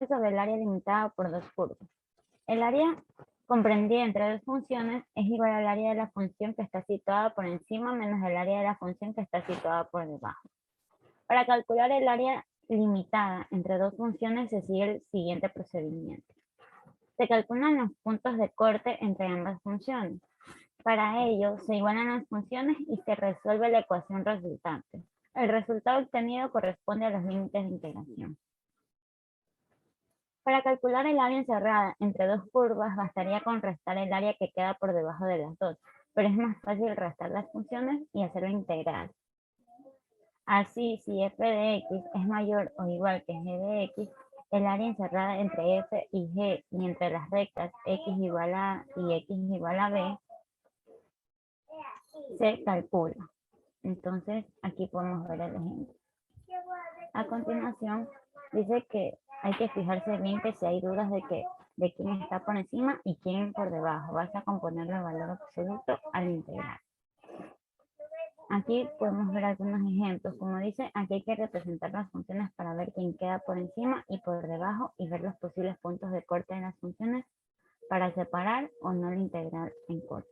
sobre el área limitada por dos curvas. El área comprendida entre dos funciones es igual al área de la función que está situada por encima menos el área de la función que está situada por debajo. Para calcular el área limitada entre dos funciones se sigue el siguiente procedimiento. Se calculan los puntos de corte entre ambas funciones. Para ello, se igualan las funciones y se resuelve la ecuación resultante. El resultado obtenido corresponde a los límites de integración. Para calcular el área encerrada entre dos curvas, bastaría con restar el área que queda por debajo de las dos, pero es más fácil restar las funciones y hacer la integral. Así, si f de x es mayor o igual que g de x, el área encerrada entre f y g y entre las rectas x igual a a y x igual a b se calcula. Entonces, aquí podemos ver el ejemplo. A continuación, dice que hay que fijarse bien que si hay dudas de quién está por encima y quién por debajo, vas a componerle el valor absoluto al integral. Aquí podemos ver algunos ejemplos. Como dice, aquí hay que representar las funciones para ver quién queda por encima y por debajo y ver los posibles puntos de corte de las funciones para separar o no la integral en corte.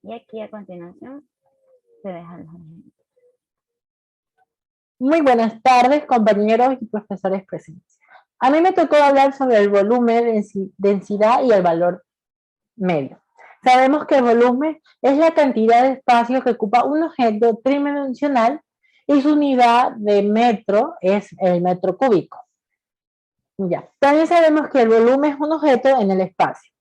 Y aquí a continuación se dejan los ejemplos. Muy buenas tardes, compañeros y profesores presentes. A mí me tocó hablar sobre el volumen, densidad y el valor medio. Sabemos que el volumen es la cantidad de espacio que ocupa un objeto tridimensional y su unidad de metro es el metro cúbico. Ya. También sabemos que el volumen es un objeto en el espacio.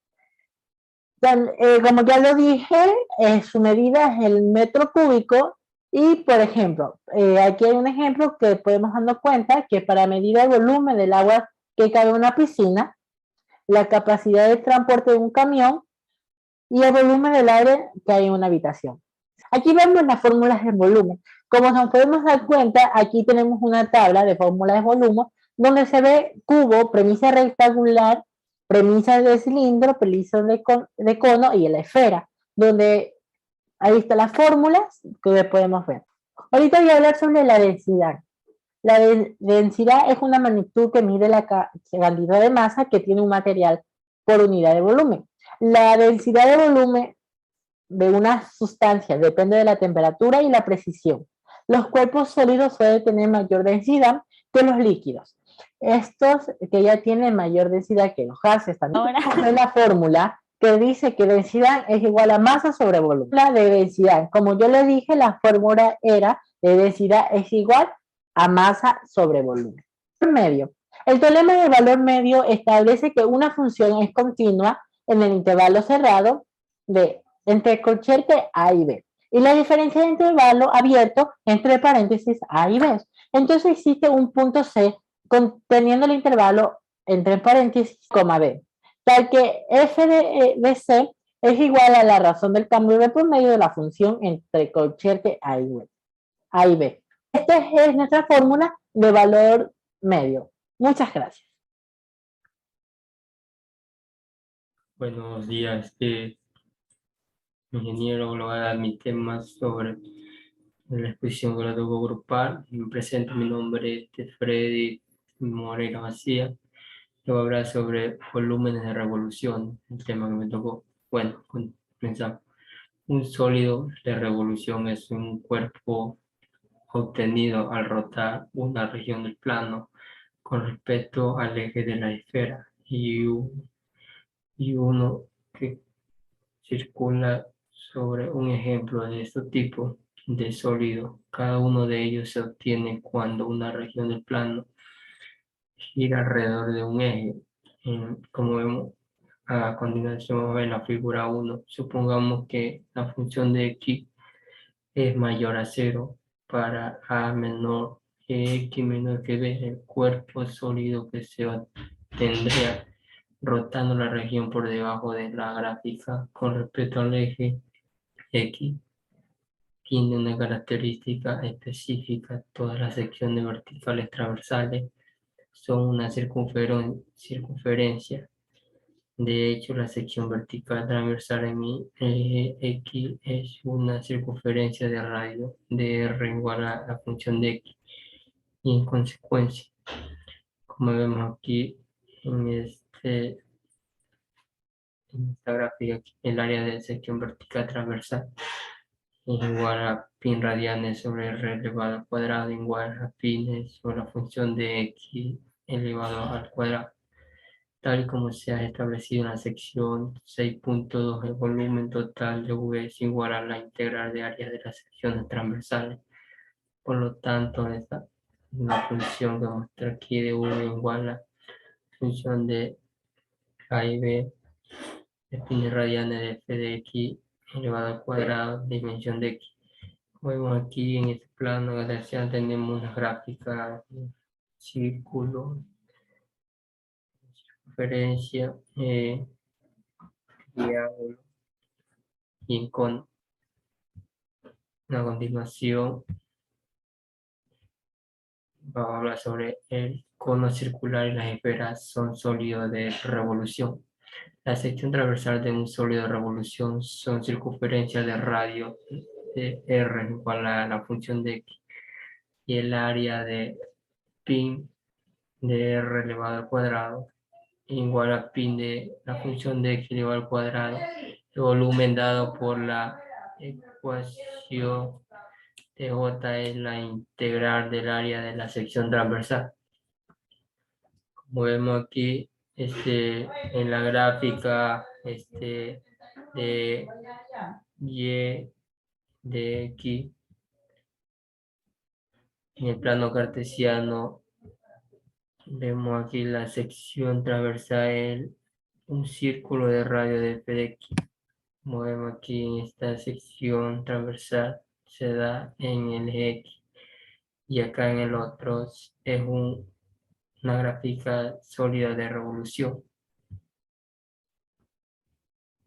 Como ya lo dije, su medida es el metro cúbico y, por ejemplo, aquí hay un ejemplo que podemos darnos cuenta que para medir el volumen del agua que cabe en una piscina, la capacidad de transporte de un camión y el volumen del aire que hay en una habitación. Aquí vemos las fórmulas del volumen. Como nos podemos dar cuenta, aquí tenemos una tabla de fórmulas de volumen donde se ve cubo, premisa rectangular, premisa de cilindro, premisa de cono y la esfera, donde ahí están las fórmulas que podemos ver. Ahorita voy a hablar sobre la densidad. La densidad es una magnitud que mide la cantidad de masa que tiene un material por unidad de volumen. La densidad de volumen de una sustancia depende de la temperatura y la precisión. Los cuerpos sólidos suelen tener mayor densidad que los líquidos. Estos que ya tienen mayor densidad que los gases también. Ahora es la fórmula que dice que densidad es igual a masa sobre volumen. La de densidad, como yo le dije, la fórmula era de densidad es igual a masa sobre volumen. Medio. El teorema del valor medio establece que una función es continua en el intervalo cerrado de entre corchete A y B. Y la diferencia de intervalo abierto entre paréntesis A y B. Entonces existe un punto C conteniendo el intervalo entre paréntesis, coma B, tal que f de C es igual a la razón del cambio de promedio de la función entre corchete A y B. Esta es nuestra fórmula de valor medio. Muchas gracias. Buenos días, ingeniero. Le voy a dar mi tema sobre la exposición graduado grupal. Me presento, mi nombre es Freddy Moreira Macía. Le voy a hablar sobre volúmenes de revolución, el tema que me tocó. Bueno, comenzamos. Un sólido de revolución es un cuerpo obtenido al rotar una región del plano con respecto al eje de la esfera y uno que circula sobre un ejemplo de este tipo de sólido. Cada uno de ellos se obtiene cuando una región del plano gira alrededor de un eje. Como vemos a continuación en la figura 1, supongamos que la función de x es mayor a 0 para a menor que x menor que b, el cuerpo sólido que se obtendría rotando la región por debajo de la gráfica con respecto al eje X tiene una característica específica. Todas las secciones verticales transversales son una circunferencia. De hecho, la sección vertical transversal en mi eje X es una circunferencia de radio de R igual a la función de X. Y en consecuencia, Como vemos aquí en esta gráfica, el área de sección vertical transversal es igual a pi radianes sobre r elevado al cuadrado igual a pi sobre la función de x elevado al cuadrado. Tal y como se ha establecido en la sección 6.2, el volumen total de V es igual a la integral de áreas de las secciones transversales. Por lo tanto, la función que muestra aquí de V igual a la función de A y B de pi radianes de f de x elevado al cuadrado, dimensión de x. Como vemos aquí en este plano cartesiano tenemos una gráfica de círculo, circunferencia, diágono y en cono. A continuación vamos a hablar sobre el cono circular y las esferas son sólidos de revolución. La sección transversal de un sólido de revolución son circunferencias de radio de R igual a la función de X y el área de pi de R elevado al cuadrado igual a pi de la función de X elevado al cuadrado, el volumen dado por la ecuación de J es la integral del área de la sección transversal. Como vemos aquí en la gráfica de Y de X, en el plano cartesiano, vemos aquí la sección transversal, un círculo de radio de f de x. Como vemos aquí en esta sección transversal, se da en el eje X. Y acá en el otro es una gráfica sólida de revolución.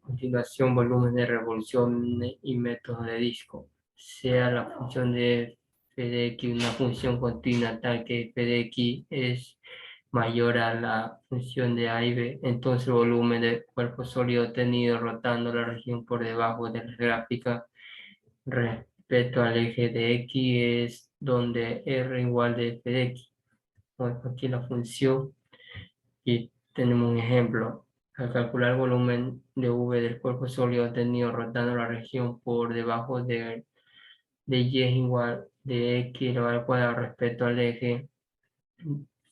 A continuación, volumen de revolución y método de disco. Sea la función de f de x una función continua tal que f de x es mayor a la función de a y b, entonces el volumen del cuerpo sólido obtenido rotando la región por debajo de la gráfica respecto al eje de x es donde r igual de f de x. Bueno, aquí la función y tenemos un ejemplo. Al calcular el volumen de V del cuerpo sólido obtenido rotando la región por debajo de Y es igual de X elevado al cuadrado respecto al eje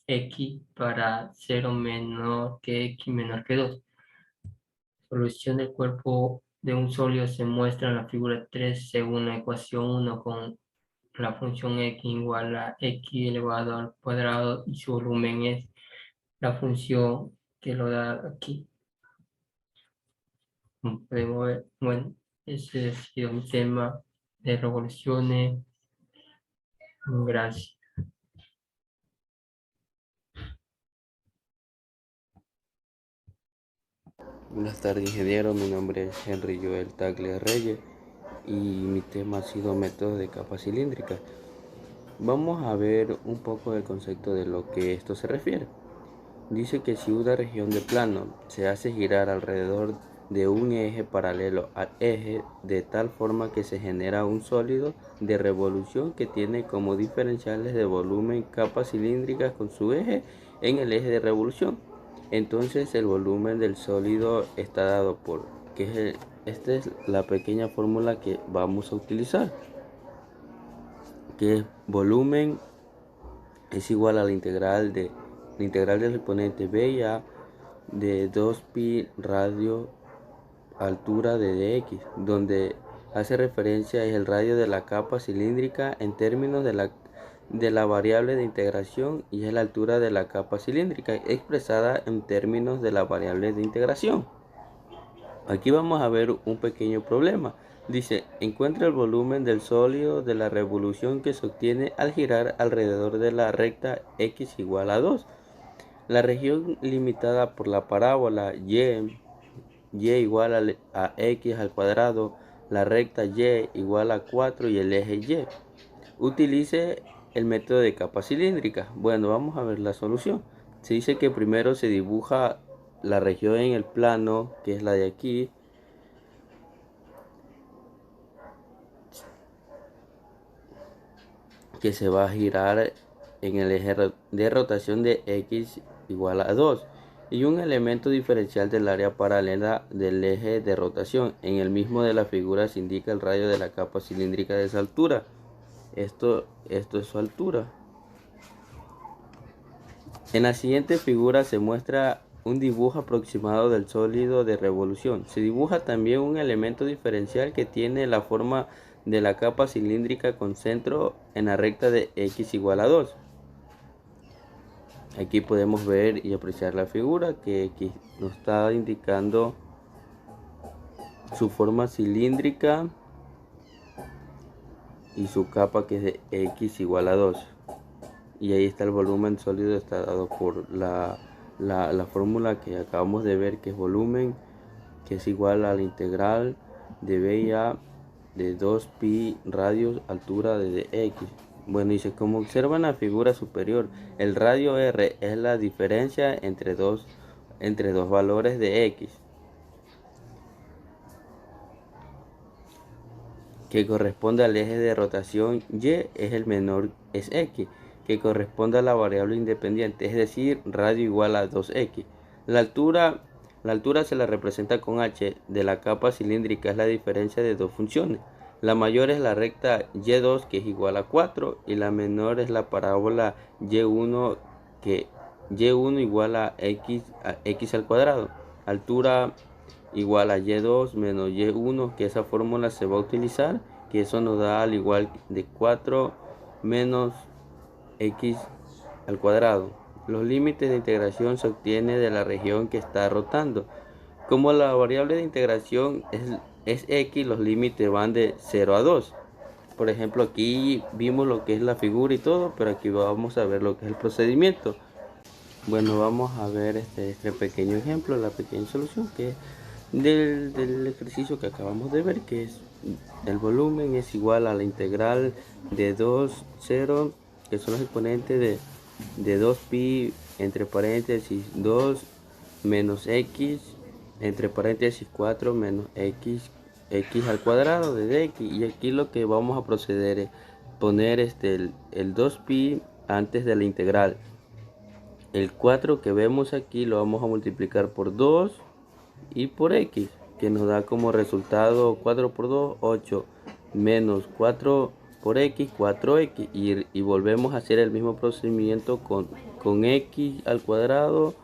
X para 0 menor que X menor que 2. Solución del cuerpo de un sólido se muestra en la figura 3 según la ecuación 1 con la función X igual a X elevado al cuadrado y su volumen es la función que lo da aquí. Como podemos ver, bueno, ese ha sido un tema de revoluciones. Gracias. Buenas tardes, ingeniero. Mi nombre es Henry Joel Tagle Reyes y mi tema ha sido métodos de capa cilíndrica. Vamos a ver un poco del concepto de lo que esto se refiere. Dice que si una región de plano se hace girar alrededor de un eje paralelo al eje de tal forma que se genera un sólido de revolución que tiene como diferenciales de volumen capas cilíndricas con su eje en el eje de revolución. Entonces el volumen del sólido está dado por, esta es la pequeña fórmula que vamos a utilizar, que es volumen es igual a la integral del exponente b y a de 2pi radio altura de dx, donde hace referencia es el radio de la capa cilíndrica en términos de la variable de integración y es la altura de la capa cilíndrica expresada en términos de la variable de integración. Aquí vamos a ver un pequeño problema. Dice, encuentra el volumen del sólido de la revolución que se obtiene al girar alrededor de la recta x igual a 2. La región limitada por la parábola y igual a x al cuadrado, la recta y igual a 4 y el eje y. Utilice el método de capa cilíndrica. Bueno, vamos a ver la solución. Se dice que primero se dibuja la región en el plano, que es la de aquí, que se va a girar en el eje de rotación de X igual a 2 y un elemento diferencial del área paralela del eje de rotación. En el mismo de la figura se indica el radio de la capa cilíndrica de esa altura. Esto es su altura. En la siguiente figura se muestra un dibujo aproximado del sólido de revolución. Se dibuja también un elemento diferencial que tiene la forma de la capa cilíndrica con centro en la recta de X igual a 2. Aquí podemos ver y apreciar la figura que aquí nos está indicando su forma cilíndrica y su capa que es de X igual a 2. Y ahí está el volumen sólido, está dado por la fórmula que acabamos de ver, que es volumen, que es igual a la integral de B y A de 2pi radios altura de X. Bueno, dice, como observa en la figura superior, el radio R es la diferencia entre dos valores de X, que corresponde al eje de rotación Y, es el menor, es X, que corresponde a la variable independiente, es decir, radio igual a 2X. La altura se la representa con H de la capa cilíndrica, es la diferencia de dos funciones. La mayor es la recta Y2, que es igual a 4, y la menor es la parábola Y1, que Y1 igual a X al cuadrado. Altura igual a Y2 menos Y1, que esa fórmula se va a utilizar, que eso nos da al igual de 4 menos X al cuadrado. Los límites de integración se obtienen de la región que está rotando. Como la variable de integración es X, los límites van de 0 a 2. Por ejemplo, aquí vimos lo que es la figura y todo, pero aquí vamos a ver lo que es el procedimiento. Bueno, vamos a ver este pequeño ejemplo, la pequeña solución que es del ejercicio que acabamos de ver, que es el volumen es igual a la integral de 2, 0, que son los exponentes de 2pi entre paréntesis 2 menos x entre paréntesis 4 menos x al cuadrado de x. Y aquí lo que vamos a proceder es poner el 2pi antes de la integral. El 4 que vemos aquí lo vamos a multiplicar por 2 y por x, que nos da como resultado 4 por 2, 8, menos 4 por x, 4x, y volvemos a hacer el mismo procedimiento con x al cuadrado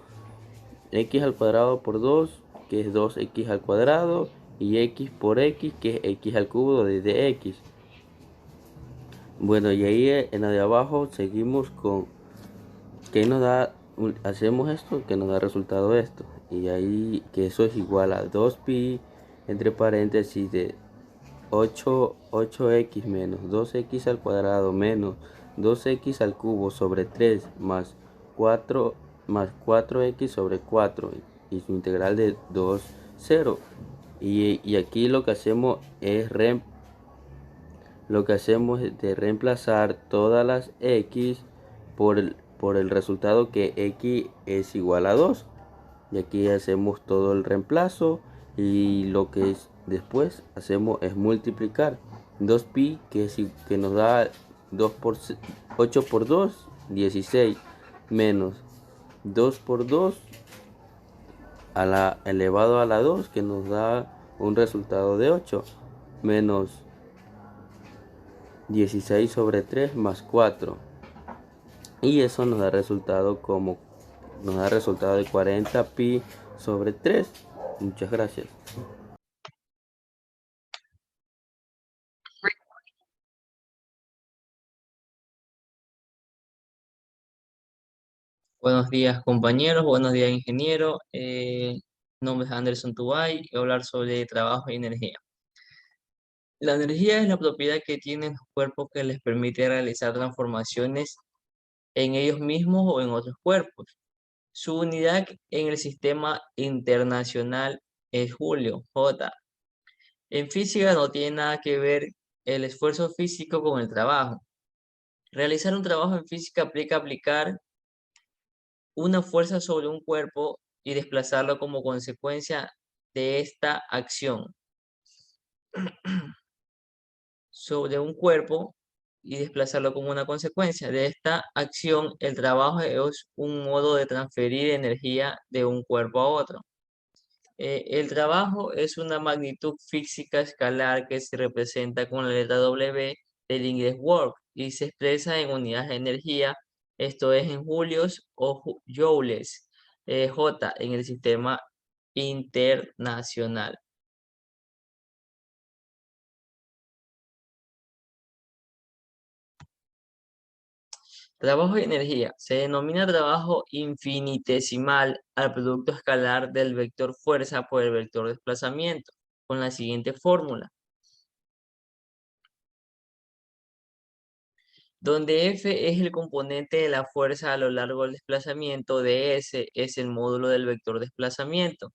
por 2, que es 2x al cuadrado, y x por x, que es x al cubo de x. Bueno, y ahí en la de abajo seguimos con que nos da, hacemos esto, que nos da resultado esto, y ahí que eso es igual a 2pi entre paréntesis de 8x menos 2x al cuadrado menos 2x al cubo sobre 3 más 4x sobre 4 y su integral de 2, 0. Y aquí lo que hacemos es de reemplazar todas las x por el resultado que x es igual a 2. Y aquí hacemos todo el reemplazo, y lo que después hacemos es multiplicar 2pi, que nos da 8 por 2, 16, menos 2 por 2 elevado a la 2, que nos da un resultado de 8, menos 16 sobre 3 más 4, y eso nos da resultado de 40pi sobre 3. Muchas gracias. Buenos días, compañeros. Buenos días, ingeniero. Mi nombre es Anderson Tubay y voy a hablar sobre trabajo y energía. La energía es la propiedad que tienen los cuerpos que les permite realizar transformaciones en ellos mismos o en otros cuerpos. Su unidad en el sistema internacional es Julio, J. En física no tiene nada que ver el esfuerzo físico con el trabajo. Realizar un trabajo en física implica aplicar una fuerza sobre un cuerpo y desplazarlo como consecuencia de esta acción sobre un cuerpo y desplazarlo como una consecuencia. De esta acción, el trabajo es un modo de transferir energía de un cuerpo a otro. El trabajo es una magnitud física escalar que se representa con la letra W del inglés work y se expresa en unidades de energía, esto es en julios o joules, J en el sistema internacional. Trabajo y energía. Se denomina trabajo infinitesimal al producto escalar del vector fuerza por el vector desplazamiento, con la siguiente fórmula, donde F es el componente de la fuerza a lo largo del desplazamiento, ds es el módulo del vector desplazamiento,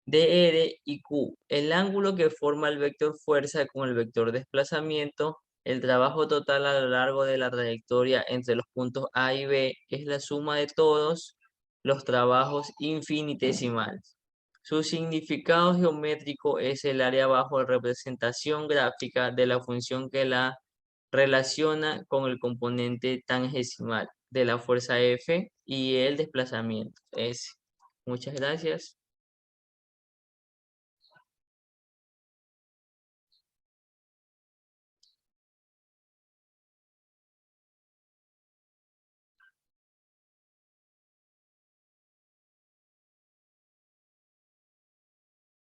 dr y q, el ángulo que forma el vector fuerza con el vector desplazamiento. El trabajo total a lo largo de la trayectoria entre los puntos A y B es la suma de todos los trabajos infinitesimales. Su significado geométrico es el área bajo representación gráfica de la función que la relaciona con el componente tangesimal de la fuerza F y el desplazamiento S. Muchas gracias.